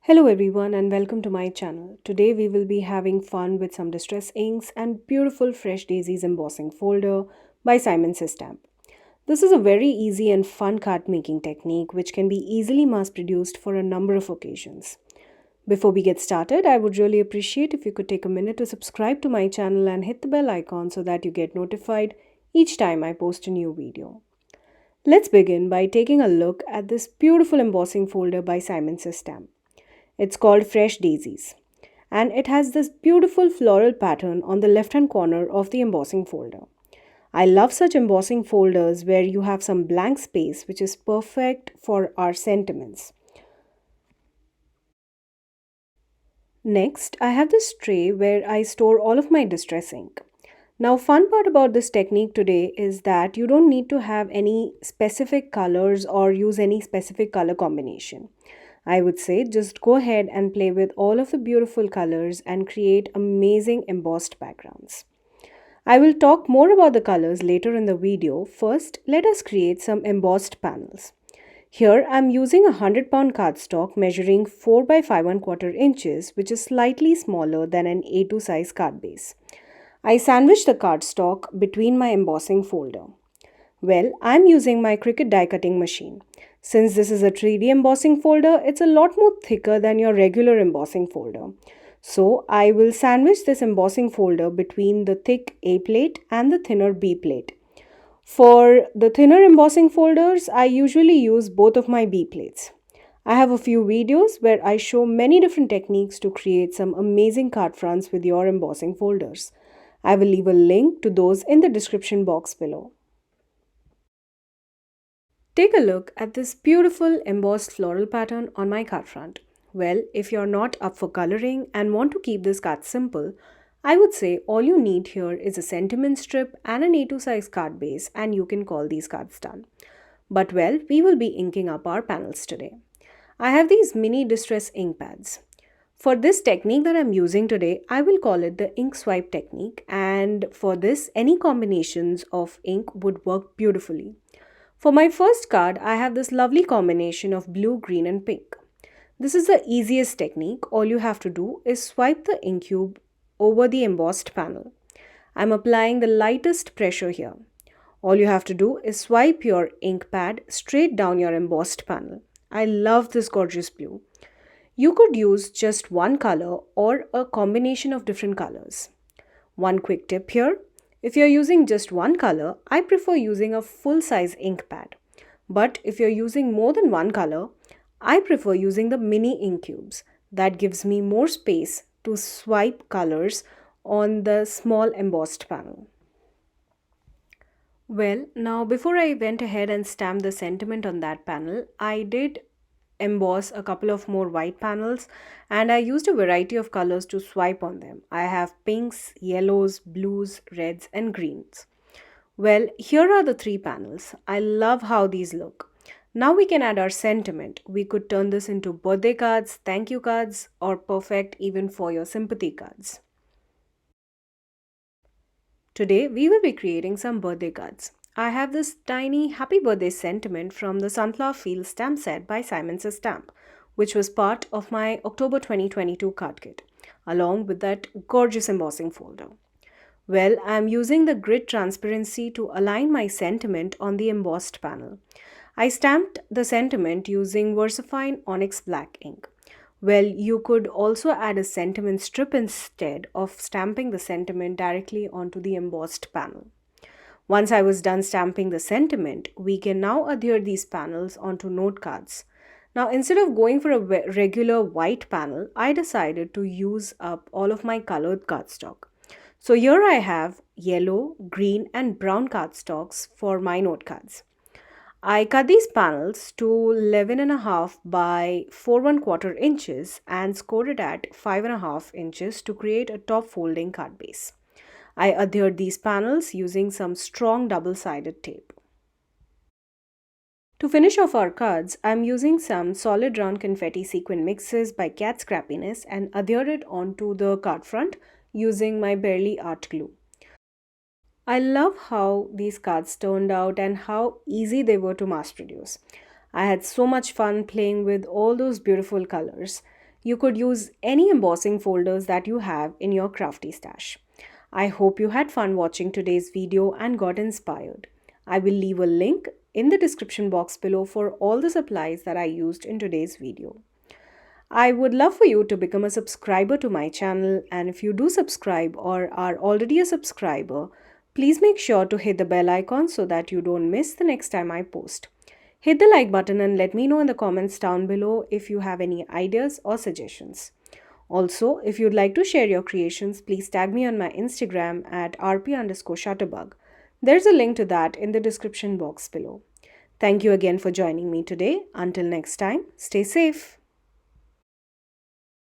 Hello everyone and welcome to my channel. Today we will be having fun with some distress inks and beautiful fresh daisies embossing folder by Simon Stamp. This is a very easy and fun card making technique which can be easily mass produced for a number of occasions. Before we get started, I would really appreciate if you could take a minute to subscribe to my channel and hit the bell icon so that you get notified each time I post a new video. Let's begin by taking a look at this beautiful embossing folder by Simon Stamp. It's called Fresh Daisies, and it has this beautiful floral pattern on the left hand corner of the embossing folder. I love such embossing folders where you have some blank space, which is perfect for our sentiments. Next, I have this tray where I store all of my distress ink. Now, fun part about this technique today is that you don't need to have any specific colors or use any specific color combination. I would say just go ahead and play with all of the beautiful colors and create amazing embossed backgrounds. I will talk more about the colors later in the video. First, let us create some embossed panels. Here I am using a 100-pound cardstock measuring 4 by 5 and quarter inches, which is slightly smaller than an A2 size card base. I sandwich the cardstock between my embossing folder. Well, I'm using my Cricut die cutting machine. Since this is a 3D embossing folder, it's a lot more thicker than your regular embossing folder. So I will sandwich this embossing folder between the thick A plate and the thinner B plate. For the thinner embossing folders, I usually use both of my B plates. I have a few videos where I show many different techniques to create some amazing card fronts with your embossing folders. I will leave a link to those in the description box below. Take a look at this beautiful embossed floral pattern on my card front. Well, if you're not up for coloring and want to keep this card simple, I would say all you need here is a sentiment strip and an A2 size card base, and you can call these cards done. But well, we will be inking up our panels today. I have these mini distress ink pads. For this technique that I'm using today, I will call it the ink swipe technique, and for this, any combinations of ink would work beautifully. For my first card, I have this lovely combination of blue, green and pink. This is the easiest technique. All you have to do is swipe the ink cube over the embossed panel. I'm applying the lightest pressure here. All you have to do is swipe your ink pad straight down your embossed panel. I love this gorgeous blue. You could use just one color or a combination of different colors. One quick tip here. If you're using just one color, I prefer using a full-size ink pad. But if you're using more than one color, I prefer using the mini ink cubes. That gives me more space to swipe colors on the small embossed panel. Well, now before I went ahead and stamped the sentiment on that panel, I did emboss a couple of more white panels, and I used a variety of colors to swipe on them. I have pinks, yellows, blues, reds and greens. Well, here are the three panels. I love how these look. Now we can add our sentiment. We could turn this into birthday cards, thank you cards, or perfect even for your sympathy cards. Today we will be creating some birthday cards. I have this tiny happy birthday sentiment from the Sunflower Field stamp set by Simon Stamp, which was part of my October 2022 card kit, along with that gorgeous embossing folder. Well, I am using the grid transparency to align my sentiment on the embossed panel. I stamped the sentiment using VersaFine Onyx Black ink. Well, you could also add a sentiment strip instead of stamping the sentiment directly onto the embossed panel. Once I was done stamping the sentiment, we can now adhere these panels onto note cards. Now, instead of going for a regular white panel, I decided to use up all of my colored cardstock. So here I have yellow, green and brown cardstocks for my note cards. I cut these panels to 11.5 by 4 1/4 inches and scored it at 5.5 inches to create a top folding card base. I adhered these panels using some strong double-sided tape. To finish off our cards, I am using some solid round confetti sequin mixes by Cat Scrappiness and adhered it onto the card front using my Barely Art glue. I love how these cards turned out and how easy they were to mass produce. I had so much fun playing with all those beautiful colors. You could use any embossing folders that you have in your crafty stash. I hope you had fun watching today's video and got inspired. I will leave a link in the description box below for all the supplies that I used in today's video. I would love for you to become a subscriber to my channel, and if you do subscribe or are already a subscriber, please make sure to hit the bell icon so that you don't miss the next time I post. Hit the like button and let me know in the comments down below if you have any ideas or suggestions. Also, if you'd like to share your creations, please tag me on my Instagram at rp_shutterbug. There's a link to that in the description box below. Thank you again for joining me today. Until next time, stay safe.